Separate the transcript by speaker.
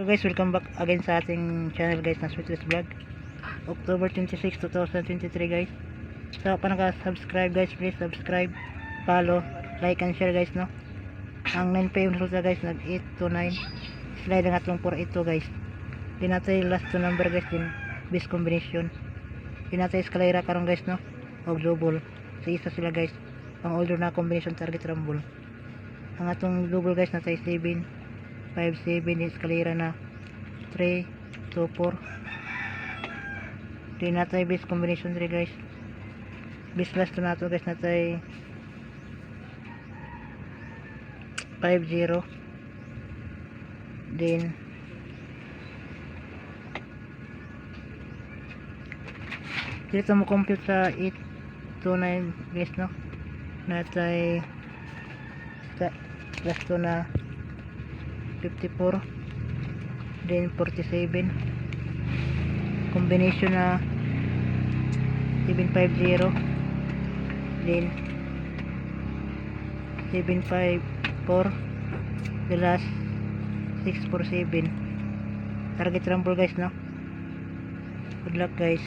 Speaker 1: guys, welcome back again sa ating channel guys na Sweetless Vlog. October 26, 2023 guys. So pa naka-subscribe guys, please subscribe, follow, like and share guys no. Ang 9 PM resulta guys nag 8 to 9. Slide ang atong 482 guys. Di natin last to number guys din base combination. Di natin escalera karon guys no. Og double. Sa isa sila guys. Ang order na combination target rumble. Ang atong double guys na tayo 7 5-7 escalera na 3 2 4. Di na tayo base combination 3 guys. Base last to na to guys na tayo 5-0. Then dito mo compute sa 8 to 9 guys no. Na tayo last to na 54, then 47, combination na 750, then 754, the last 647. Target rumble guys no. Good luck guys.